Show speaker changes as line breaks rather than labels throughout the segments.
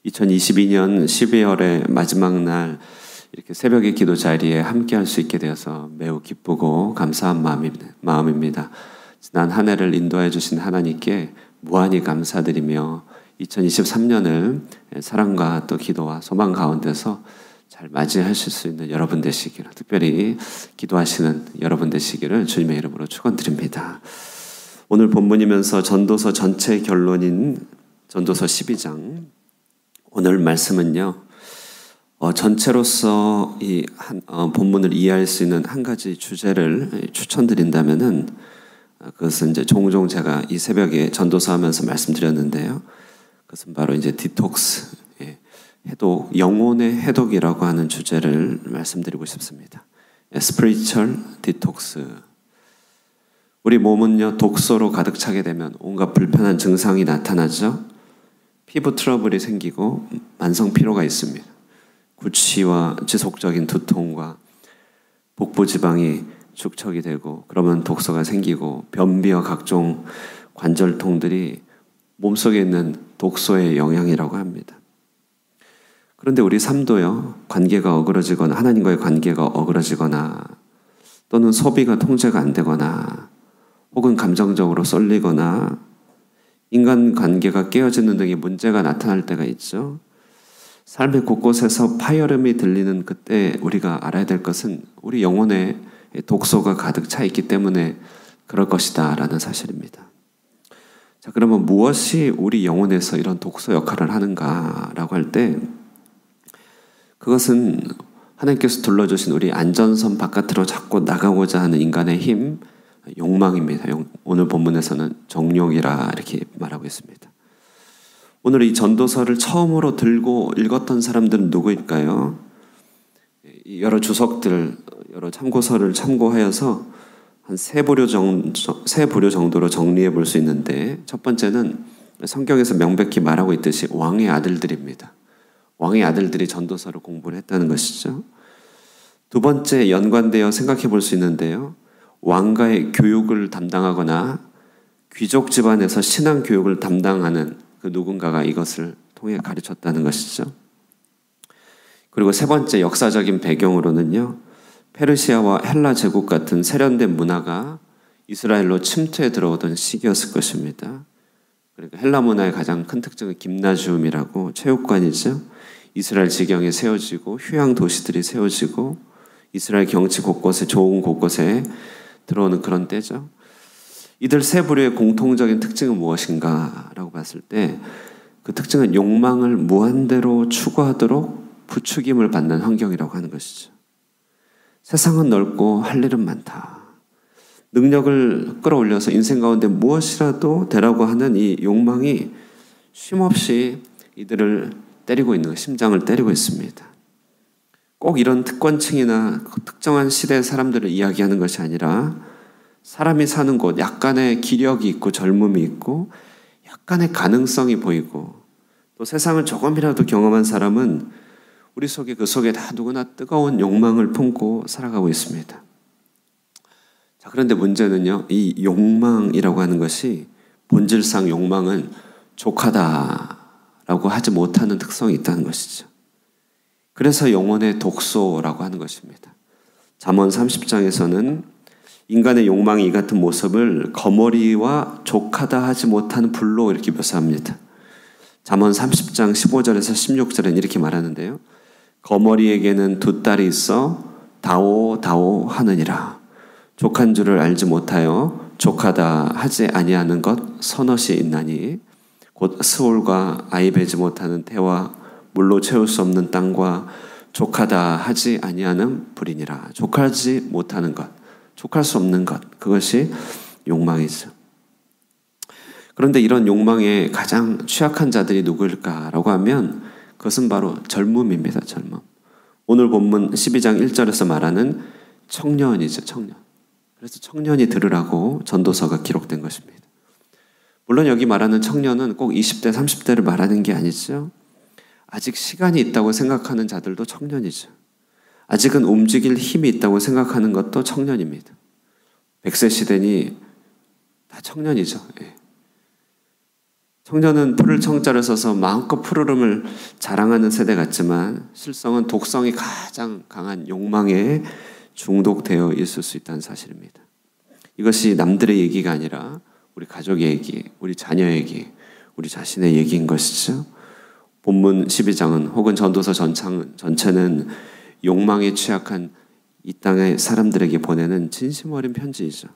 2022년 12월의 마지막 날 이렇게 새벽의 기도 자리에 함께 할 수 있게 되어서 매우 기쁘고 감사한 마음입니다. 지난 한 해를 인도해 주신 하나님께 무한히 감사드리며 2023년을 사랑과 또 기도와 소망 가운데서 잘 맞이하실 수 있는 여러분 되시기를, 특별히 기도하시는 여러분 되시기를 주님의 이름으로 축원드립니다. 오늘 본문이면서 전도서 전체 결론인 전도서 12장, 오늘 말씀은요, 전체로서 이 본문을 이해할 수 있는 한 가지 주제를 추천드린다면은, 그것은 이제 종종 제가 이 새벽에 전도서 하면서 말씀드렸는데요. 그것은 바로 이제 디톡스, 해독, 영혼의 해독이라고 하는 주제를 말씀드리고 싶습니다. spiritual detox. 우리 몸은요, 독소로 가득 차게 되면 온갖 불편한 증상이 나타나죠. 피부 트러블이 생기고 만성 피로가 있습니다. 구취와 지속적인 두통과 복부 지방이 축적이 되고, 그러면 독소가 생기고 변비와 각종 관절통들이 몸속에 있는 독소의 영향이라고 합니다. 그런데 우리 삶도요, 관계가 어그러지거나, 하나님과의 관계가 어그러지거나, 또는 소비가 통제가 안 되거나, 혹은 감정적으로 쏠리거나, 인간관계가 깨어지는 등의 문제가 나타날 때가 있죠. 삶의 곳곳에서 파열음이 들리는 그때 우리가 알아야 될 것은 우리 영혼에 독소가 가득 차 있기 때문에 그럴 것이다 라는 사실입니다. 자, 그러면 무엇이 우리 영혼에서 이런 독소 역할을 하는가라고 할 때, 그것은 하나님께서 둘러주신 우리 안전선 바깥으로 자꾸 나가고자 하는 인간의 힘, 욕망입니다. 오늘 본문에서는 정욕이라 이렇게 말하고 있습니다. 오늘 이 전도서를 처음으로 들고 읽었던 사람들은 누구일까요? 여러 주석들, 여러 참고서를 참고하여서 한 세 부류 정도로 정리해 볼 수 있는데, 첫 번째는 성경에서 명백히 말하고 있듯이 왕의 아들들입니다. 왕의 아들들이 전도서를 공부를 했다는 것이죠. 두 번째, 연관되어 생각해 볼 수 있는데요, 왕가의 교육을 담당하거나 귀족 집안에서 신앙 교육을 담당하는 그 누군가가 이것을 통해 가르쳤다는 것이죠. 그리고 세 번째, 역사적인 배경으로는요, 페르시아와 헬라 제국 같은 세련된 문화가 이스라엘로 침투해 들어오던 시기였을 것입니다. 그러니까 헬라 문화의 가장 큰 특징은 김나지움이라고, 체육관이죠. 이스라엘 지경에 세워지고 휴양 도시들이 세워지고 이스라엘 경치 곳곳에, 좋은 곳곳에 들어오는 그런 때죠. 이들 세 부류의 공통적인 특징은 무엇인가 라고 봤을 때, 그 특징은 욕망을 무한대로 추구하도록 부추김을 받는 환경이라고 하는 것이죠. 세상은 넓고 할 일은 많다. 능력을 끌어올려서 인생 가운데 무엇이라도 되라고 하는 이 욕망이 쉼없이 이들을 때리고 있는, 심장을 때리고 있습니다. 꼭 이런 특권층이나 특정한 시대의 사람들을 이야기하는 것이 아니라, 사람이 사는 곳, 약간의 기력이 있고 젊음이 있고 약간의 가능성이 보이고, 또 세상을 조금이라도 경험한 사람은 우리 속에, 그 속에 다 누구나 뜨거운 욕망을 품고 살아가고 있습니다. 자, 그런데 문제는요, 이 욕망이라고 하는 것이 본질상 욕망은 족하다라고 하지 못하는 특성이 있다는 것이죠. 그래서 영혼의 독소라고 하는 것입니다. 잠언 30장에서는 인간의 욕망이 이 같은 모습을 거머리와 족하다 하지 못하는 불로 이렇게 묘사합니다. 잠언 30장 15절에서 16절은 이렇게 말하는데요, 거머리에게는 두 딸이 있어 다오 하느니라. 족한 줄을 알지 못하여 족하다 하지 아니하는 것 서넛이 있나니, 곧 스올과 아이 베지 못하는 태와 물로 채울 수 없는 땅과 족하다 하지 아니하는 불이니라. 족하지 못하는 것, 족할 수 없는 것, 그것이 욕망이죠. 그런데 이런 욕망에 가장 취약한 자들이 누구일까라고 하면, 그것은 바로 젊음입니다. 젊음. 오늘 본문 12장 1절에서 말하는 청년이죠. 청년. 그래서 청년이 들으라고 전도서가 기록된 것입니다. 물론 여기 말하는 청년은 꼭 20대, 30대를 말하는 게 아니죠. 아직 시간이 있다고 생각하는 자들도 청년이죠. 아직은 움직일 힘이 있다고 생각하는 것도 청년입니다. 100세 시대니 다 청년이죠. 예. 청년은 푸를 청자를 써서 마음껏 푸르름을 자랑하는 세대 같지만 실성은 독성이 가장 강한 욕망에 중독되어 있을 수 있다는 사실입니다. 이것이 남들의 얘기가 아니라 우리 가족의 얘기, 우리 자녀의 얘기, 우리 자신의 얘기인 것이죠. 본문 12장은 혹은 전도서 전체는 욕망에 취약한 이 땅의 사람들에게 보내는 진심 어린 편지이죠.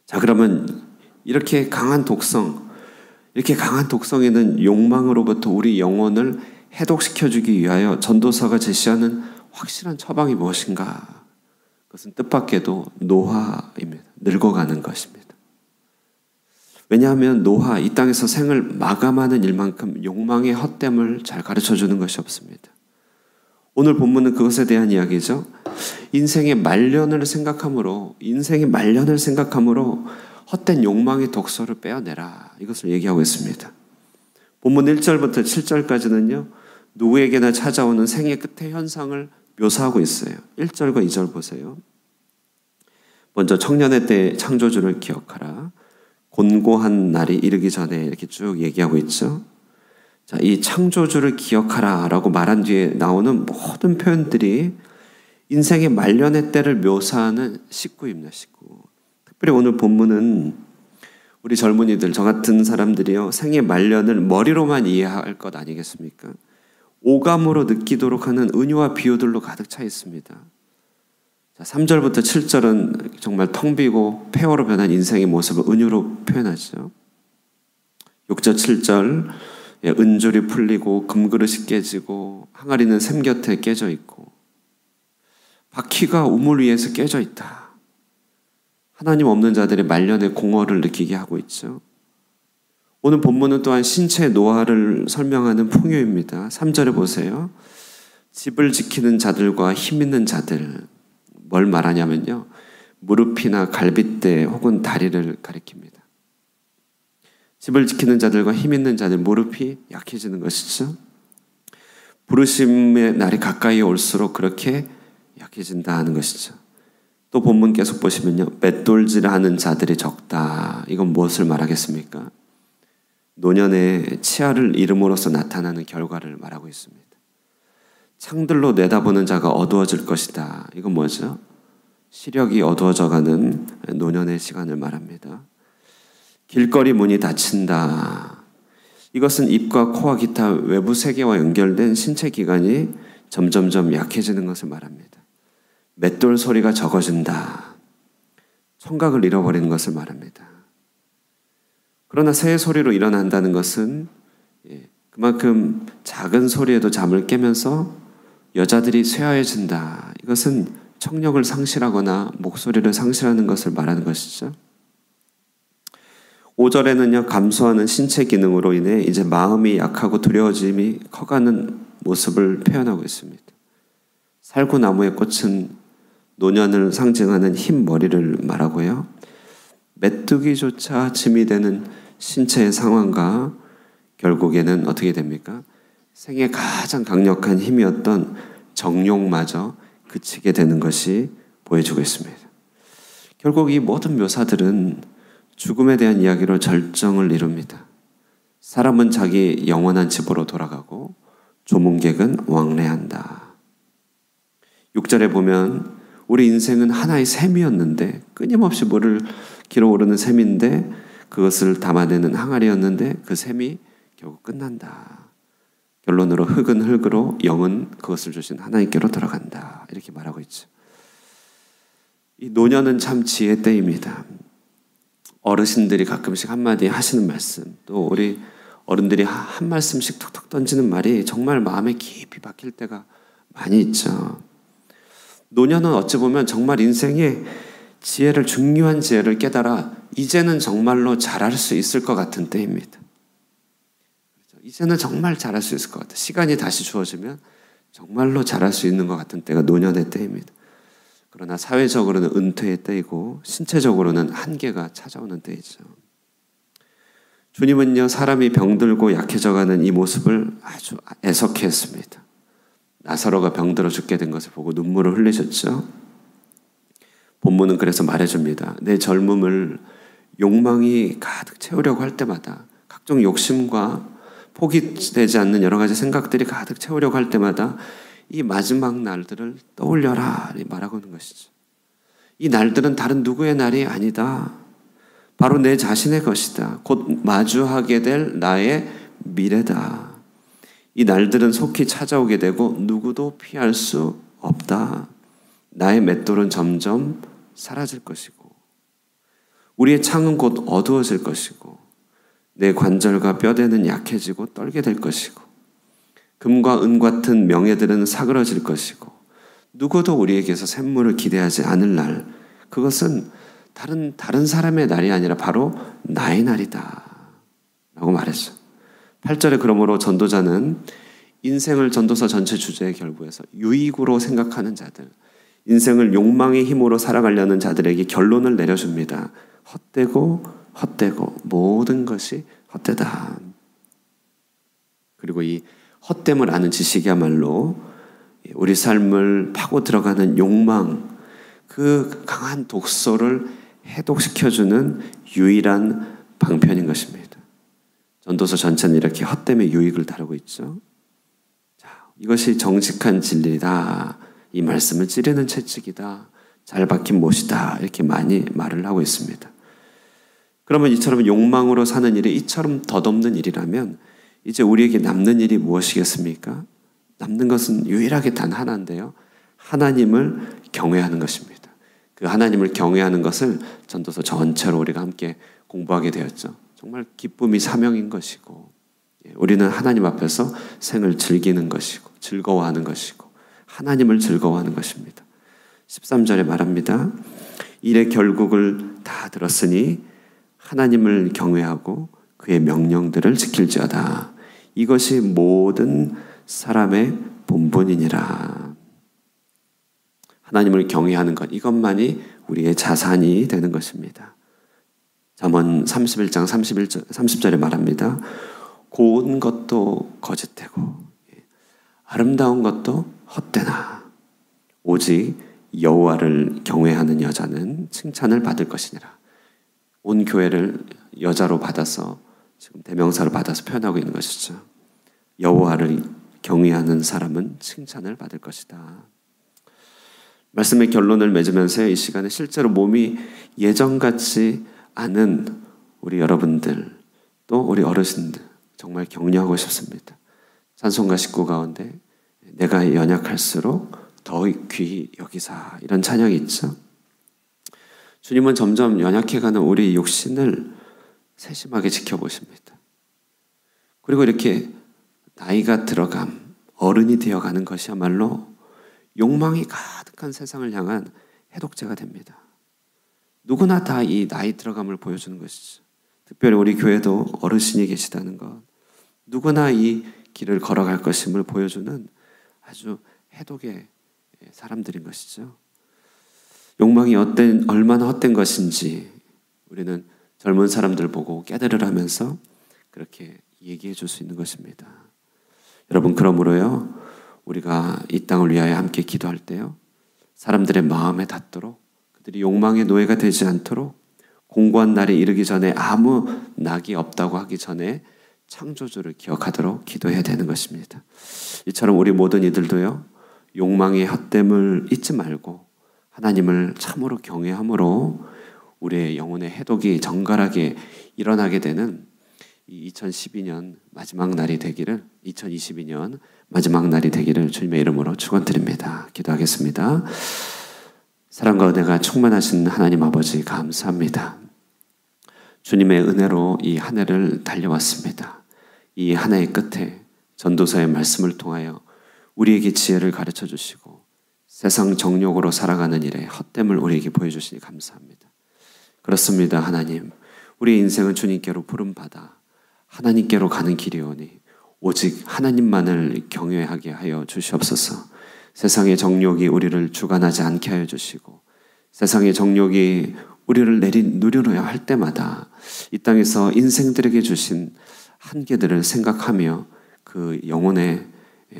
자, 그러면 이렇게 강한 독성에는 욕망으로부터 우리 영혼을 해독시켜주기 위하여 전도서가 제시하는 확실한 처방이 무엇인가? 그것은 뜻밖에도 노화입니다. 늙어가는 것입니다. 왜냐하면 노화, 이 땅에서 생을 마감하는 일만큼 욕망의 헛됨을 잘 가르쳐주는 것이 없습니다. 오늘 본문은 그것에 대한 이야기죠. 인생의 말년을 생각함으로 헛된 욕망의 독소를 빼어내라. 이것을 얘기하고 있습니다. 본문 1절부터 7절까지는요. 누구에게나 찾아오는 생의 끝의 현상을 묘사하고 있어요. 1절과 2절 보세요. 먼저 청년의 때 창조주를 기억하라. 곤고한 날이 이르기 전에 이렇게 쭉 얘기하고 있죠. 자, 이 창조주를 기억하라 라고 말한 뒤에 나오는 모든 표현들이 인생의 말년의 때를 묘사하는 식구입니다. 식구. 특별히 오늘 본문은 우리 젊은이들, 저 같은 사람들이요, 생의 말년을 머리로만 이해할 것 아니겠습니까? 오감으로 느끼도록 하는 은유와 비유들로 가득 차 있습니다. 자, 3절부터 7절은 정말 텅 비고 폐허로 변한 인생의 모습을 은유로 표현하죠. 6절, 7절 은줄이 풀리고 금그릇이 깨지고 항아리는 샘 곁에 깨져 있고 바퀴가 우물 위에서 깨져 있다. 하나님 없는 자들의 말년의 공허를 느끼게 하고 있죠. 오늘 본문은 또한 신체의 노화를 설명하는 풍요입니다. 3절에 보세요. 집을 지키는 자들과 힘 있는 자들, 뭘 말하냐면요, 무릎이나 갈빗대 혹은 다리를 가리킵니다. 집을 지키는 자들과 힘 있는 자들, 무릎이 약해지는 것이죠. 부르심의 날이 가까이 올수록 그렇게 약해진다 하는 것이죠. 또 본문 계속 보시면요, 맷돌질하는 자들이 적다. 이건 무엇을 말하겠습니까? 노년의 치아를 잃음으로써 나타나는 결과를 말하고 있습니다. 창들로 내다보는 자가 어두워질 것이다. 이건 뭐죠? 시력이 어두워져가는 노년의 시간을 말합니다. 길거리 문이 닫힌다. 이것은 입과 코와 기타 외부 세계와 연결된 신체 기관이 점점점 약해지는 것을 말합니다. 맷돌 소리가 적어진다. 청각을 잃어버리는 것을 말합니다. 그러나 새 소리로 일어난다는 것은 그만큼 작은 소리에도 잠을 깨면서 여자들이 쇠하해진다. 이것은 청력을 상실하거나 목소리를 상실하는 것을 말하는 것이죠. 5절에는요, 감소하는 신체 기능으로 인해 이제 마음이 약하고 두려워짐이 커가는 모습을 표현하고 있습니다. 살구나무의 꽃은 노년을 상징하는 흰 머리를 말하고요. 메뚜기조차 짐이 되는 신체의 상황과 결국에는 어떻게 됩니까? 생의 가장 강력한 힘이었던 정욕마저 그치게 되는 것이 보여주고 있습니다. 결국 이 모든 묘사들은 죽음에 대한 이야기로 절정을 이룹니다. 사람은 자기 영원한 집으로 돌아가고 조문객은 왕래한다. 6절에 보면 우리 인생은 하나의 샘이었는데, 끊임없이 물을 길어오르는 샘인데 그것을 담아내는 항아리였는데 그 샘이 결국 끝난다. 결론으로 흙은 흙으로 영은 그것을 주신 하나님께로 돌아간다. 이렇게 말하고 있죠. 이 노년은 참 지혜 때입니다. 어르신들이 가끔씩 한마디 하시는 말씀, 또 우리 어른들이 한 말씀씩 툭툭 던지는 말이 정말 마음에 깊이 박힐 때가 많이 있죠. 노년은 어찌 보면 정말 인생의 지혜를, 중요한 지혜를 깨달아 이제는 정말로 잘할 수 있을 것 같은 때입니다. 이제는 정말 잘할 수 있을 것 같아요. 시간이 다시 주어지면 정말로 잘할 수 있는 것 같은 때가 노년의 때입니다. 그러나 사회적으로는 은퇴의 때이고 신체적으로는 한계가 찾아오는 때이죠. 주님은요, 사람이 병들고 약해져가는 이 모습을 아주 애석해 했습니다. 나사로가 병들어 죽게 된 것을 보고 눈물을 흘리셨죠. 본문은 그래서 말해줍니다. 내 젊음을 욕망이 가득 채우려고 할 때마다 각종 욕심과 포기되지 않는 여러 가지 생각들이 가득 채우려고 할 때마다 이 마지막 날들을 떠올려라 말하고 있는 것이죠. 이 날들은 다른 누구의 날이 아니다. 바로 내 자신의 것이다. 곧 마주하게 될 나의 미래다. 이 날들은 속히 찾아오게 되고 누구도 피할 수 없다. 나의 맷돌은 점점 사라질 것이고 우리의 창은 곧 어두워질 것이고 내 관절과 뼈대는 약해지고 떨게 될 것이고 금과 은 같은 명예들은 사그러질 것이고 누구도 우리에게서 샘물을 기대하지 않을 날, 그것은 다른 사람의 날이 아니라 바로 나의 날이다 라고 말했죠. 8절에 그러므로 전도자는 인생을 전도서 전체 주제의 결부에서 유익으로 생각하는 자들, 인생을 욕망의 힘으로 살아가려는 자들에게 결론을 내려줍니다. 헛되고 모든 것이 헛되다. 그리고 이 헛됨을 아는 지식이야말로 우리 삶을 파고 들어가는 욕망, 그 강한 독소를 해독시켜주는 유일한 방편인 것입니다. 전도서 전체는 이렇게 헛됨의 유익을 다루고 있죠. 자, 이것이 정직한 진리다. 이 말씀을 찌르는 채찍이다. 잘 박힌 못이다. 이렇게 많이 말을 하고 있습니다. 그러면 이처럼 욕망으로 사는 일이 이처럼 덧없는 일이라면 이제 우리에게 남는 일이 무엇이겠습니까? 남는 것은 유일하게 단 하나인데요. 하나님을 경외하는 것입니다. 그 하나님을 경외하는 것을 전도서 전체로 우리가 함께 공부하게 되었죠. 정말 기쁨이 사명인 것이고 우리는 하나님 앞에서 생을 즐기는 것이고 즐거워하는 것이고 하나님을 즐거워하는 것입니다. 13절에 말합니다. 일의 결국을 다 들었으니 하나님을 경외하고 그의 명령들을 지킬지어다. 이것이 모든 사람의 본분이니라. 하나님을 경외하는 것, 이것만이 우리의 자산이 되는 것입니다. 잠언 31장 30절에 말합니다. 고운 것도 거짓되고 아름다운 것도 헛되나 오직 여호와를 경외하는 여자는 칭찬을 받을 것이니라. 온 교회를 여자로 받아서 지금 대명사로 받아서 표현하고 있는 것이죠. 여호와를 경외하는 사람은 칭찬을 받을 것이다. 말씀의 결론을 맺으면서 이 시간에 실제로 몸이 예전 같지 않은 우리 여러분들 또 우리 어르신들 정말 격려하고 싶습니다. 찬송가 식구 가운데 내가 연약할수록 더 귀히 여기사 이런 찬양이 있죠. 주님은 점점 연약해가는 우리 육신을 세심하게 지켜보십니다. 그리고 이렇게 나이가 들어감, 어른이 되어가는 것이야말로 욕망이 가득한 세상을 향한 해독제가 됩니다. 누구나 다 이 나이 들어감을 보여주는 것이죠. 특별히 우리 교회도 어르신이 계시다는 것, 누구나 이 길을 걸어갈 것임을 보여주는 아주 해독의 사람들인 것이죠. 욕망이 얼마나 헛된 것인지 우리는 젊은 사람들 보고 깨달으라면서 그렇게 얘기해 줄 수 있는 것입니다. 여러분, 그러므로요, 우리가 이 땅을 위하여 함께 기도할 때요, 사람들의 마음에 닿도록 그들이 욕망의 노예가 되지 않도록 공고한 날이 이르기 전에 아무 낙이 없다고 하기 전에 창조주를 기억하도록 기도해야 되는 것입니다. 이처럼 우리 모든 이들도요, 욕망의 헛됨을 잊지 말고 하나님을 참으로 경외함으로 우리의 영혼의 해독이 정갈하게 일어나게 되는 이 2012년 마지막 날이 되기를, 2022년 마지막 날이 되기를 주님의 이름으로 축원드립니다. 기도하겠습니다. 사랑과 은혜가 충만하신 하나님 아버지 감사합니다. 주님의 은혜로 이 한 해를 달려왔습니다. 이 한 해의 끝에 전도서의 말씀을 통하여 우리에게 지혜를 가르쳐 주시고 세상 정욕으로 살아가는 일에 헛됨을 우리에게 보여주시니 감사합니다. 그렇습니다. 하나님, 우리의 인생은 주님께로 부름받아 하나님께로 가는 길이오니 오직 하나님만을 경외하게 하여 주시옵소서. 세상의 정욕이 우리를 주관하지 않게 하여 주시고 세상의 정욕이 우리를 누려야 할 때마다 이 땅에서 인생들에게 주신 한계들을 생각하며 그 영혼에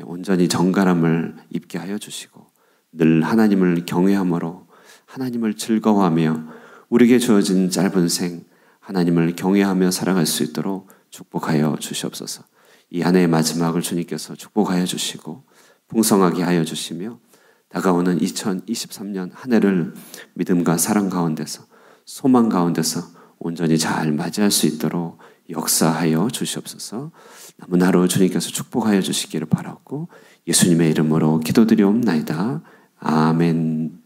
온전히 정갈함을 입게 하여 주시고 늘 하나님을 경외함으로 하나님을 즐거워하며 우리에게 주어진 짧은 생 하나님을 경외하며 살아갈 수 있도록 축복하여 주시옵소서. 이 한 해의 마지막을 주님께서 축복하여 주시고 풍성하게 하여 주시며 다가오는 2023년 한 해를 믿음과 사랑 가운데서 소망 가운데서 온전히 잘 맞이할 수 있도록 역사하여 주시옵소서. 남은 하루 주님께서 축복하여 주시기를 바라고 예수님의 이름으로 기도드리옵나이다. 아멘.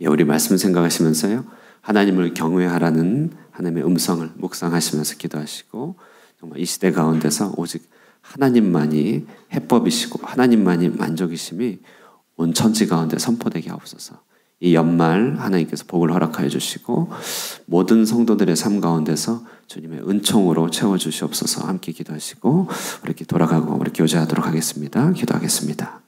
예, 우리 말씀 생각하시면서요, 하나님을 경외하라는 하나님의 음성을 묵상하시면서 기도하시고 정말 이 시대 가운데서 오직 하나님만이 해법이시고 하나님만이 만족이심이 온 천지 가운데 선포되게 하옵소서. 이 연말 하나님께서 복을 허락하여 주시고 모든 성도들의 삶 가운데서 주님의 은총으로 채워주시옵소서. 함께 기도하시고 우리 이렇게 돌아가고 우리 교제하도록 하겠습니다. 기도하겠습니다.